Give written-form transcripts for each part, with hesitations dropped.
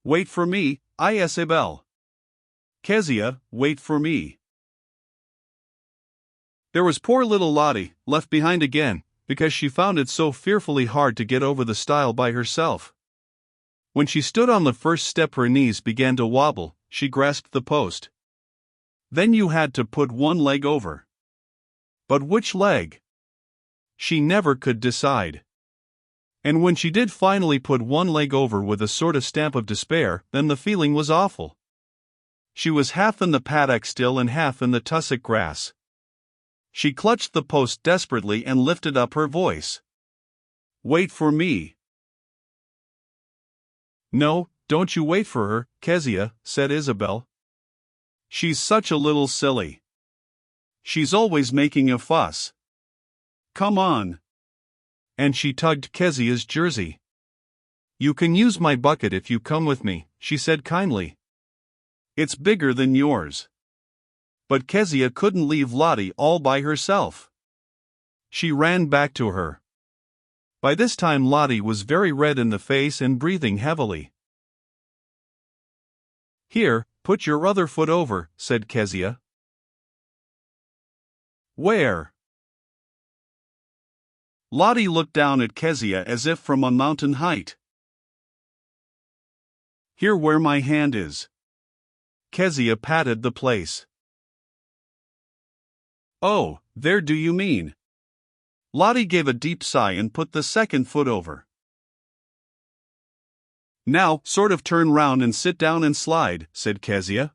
Wait for me, Isabel. Kezia, wait for me. There was poor little Lottie, left behind again, because she found it so fearfully hard to get over the stile by herself. When she stood on the first step her knees began to wobble. She grasped the post. Then you had to put one leg over. But which leg? She never could decide. And when she did finally put one leg over with a sort of stamp of despair, then the feeling was awful. She was half in the paddock still and half in the tussock grass. She clutched the post desperately and lifted up her voice. Wait for me. No, don't you wait for her, Kezia, said Isabel. She's such a little silly. She's always making a fuss. Come on. And she tugged Kezia's jersey. You can use my bucket if you come with me, she said kindly. It's bigger than yours. But Kezia couldn't leave Lottie all by herself. She ran back to her. By this time Lottie was very red in the face and breathing heavily. Here, put your other foot over, said Kezia. Where? Lottie looked down at Kezia as if from a mountain height. Here where my hand is. Kezia patted the place. Oh, there do you mean? Lottie gave a deep sigh and put the second foot over. Now, sort of turn round and sit down and slide, said Kezia.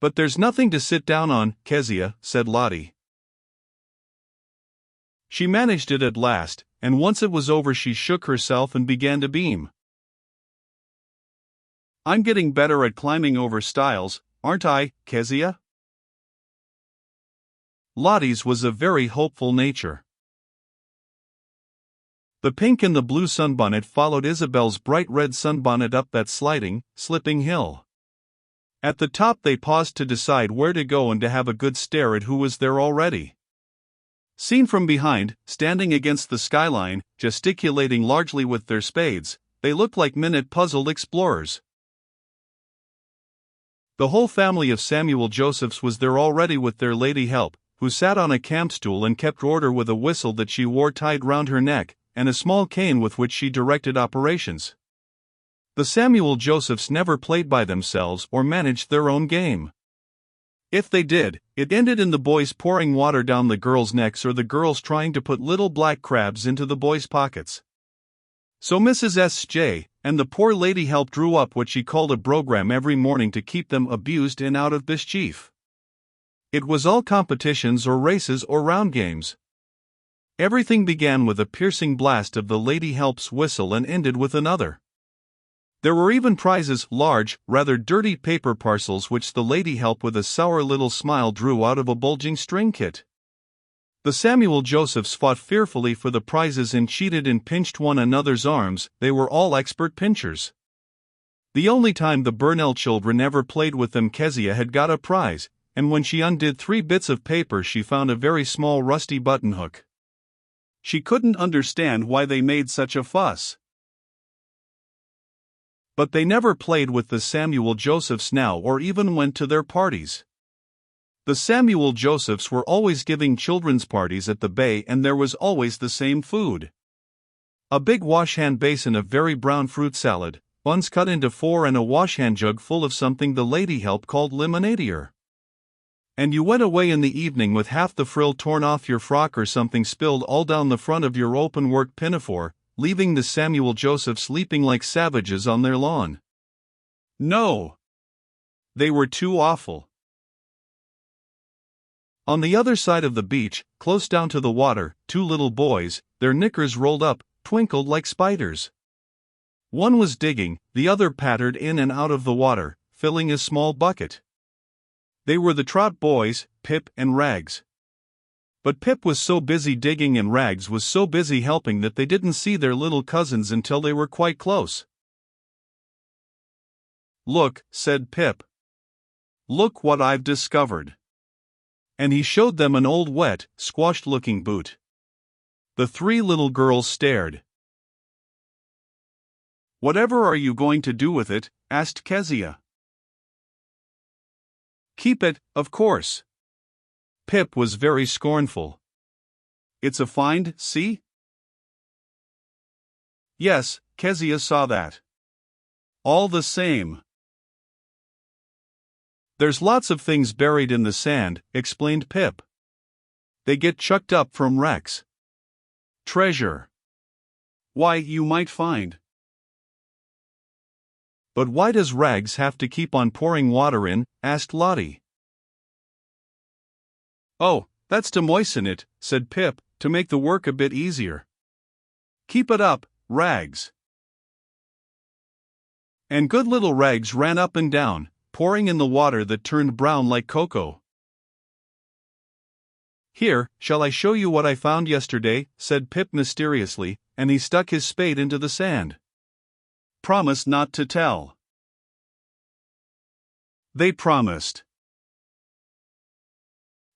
But there's nothing to sit down on, Kezia, said Lottie. She managed it at last, and once it was over she shook herself and began to beam. I'm getting better at climbing over stiles, aren't I, Kezia? Lottie's was a very hopeful nature. The pink and the blue sunbonnet followed Isabel's bright red sunbonnet up that sliding, slipping hill. At the top they paused to decide where to go and to have a good stare at who was there already. Seen from behind, standing against the skyline, gesticulating largely with their spades, they looked like minute puzzled explorers. The whole family of Samuel Josephs was there already with their lady help, who sat on a camp stool and kept order with a whistle that she wore tied round her neck, and a small cane with which she directed operations. The Samuel Josephs never played by themselves or managed their own game. If they did, it ended in the boys pouring water down the girls' necks or the girls trying to put little black crabs into the boys' pockets. So Mrs. S.J. and the poor lady help drew up what she called a program every morning to keep them abused and out of mischief. It was all competitions or races or round games. Everything began with a piercing blast of the lady help's whistle and ended with another. There were even prizes, large, rather dirty paper parcels which the lady help with a sour little smile drew out of a bulging string kit. The Samuel Josephs fought fearfully for the prizes and cheated and pinched one another's arms. They were all expert pinchers. The only time the Burnell children ever played with them Kezia had got a prize, and when she undid 3 bits of paper she found a very small rusty button hook. She couldn't understand why they made such a fuss. But they never played with the Samuel Josephs now or even went to their parties. The Samuel Josephs were always giving children's parties at the Bay and there was always the same food. A big washhand basin of very brown fruit salad, buns cut into 4 and a washhand jug full of something the lady help called lemonadier. And you went away in the evening with half the frill torn off your frock or something spilled all down the front of your open-work pinafore, leaving the Samuel Josephs leaping like savages on their lawn. No! They were too awful. On the other side of the beach, close down to the water, 2 little boys, their knickers rolled up, twinkled like spiders. One was digging, the other pattered in and out of the water, filling a small bucket. They were the Trot boys, Pip and Rags. But Pip was so busy digging and Rags was so busy helping that they didn't see their little cousins until they were quite close. Look, said Pip. Look what I've discovered. And he showed them an old wet, squashed-looking boot. The 3 little girls stared. Whatever are you going to do with it? Asked Kezia. Keep it, of course. Pip was very scornful. It's a find, see? Yes, Kezia saw that. All the same. There's lots of things buried in the sand, explained Pip. They get chucked up from wrecks. Treasure. Why, you might find. But why does Rags have to keep on pouring water in? Asked Lottie. Oh, that's to moisten it, said Pip, to make the work a bit easier. Keep it up, Rags. And good little Rags ran up and down, pouring in the water that turned brown like cocoa. Here, shall I show you what I found yesterday? Said Pip mysteriously, and he stuck his spade into the sand. Promise not to tell. They promised.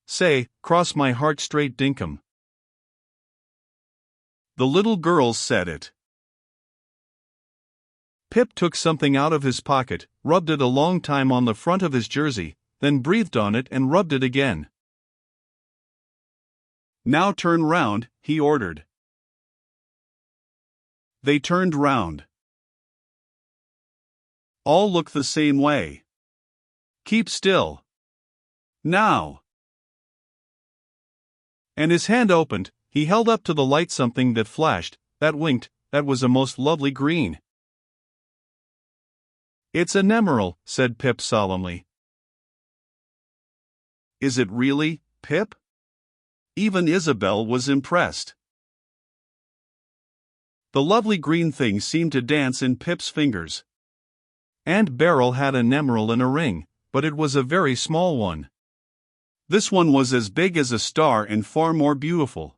Say, cross my heart straight dinkum. The little girls said it. Pip took something out of his pocket, rubbed it a long time on the front of his jersey, then breathed on it and rubbed it again. Now turn round, he ordered. They turned round. All look the same way. Keep still. Now. And his hand opened, he held up to the light something that flashed, that winked, that was a most lovely green. It's an emerald, said Pip solemnly. Is it really, Pip? Even Isabel was impressed. The lovely green thing seemed to dance in Pip's fingers. Aunt Beryl had an emerald in a ring, but it was a very small one. This one was as big as a star and far more beautiful.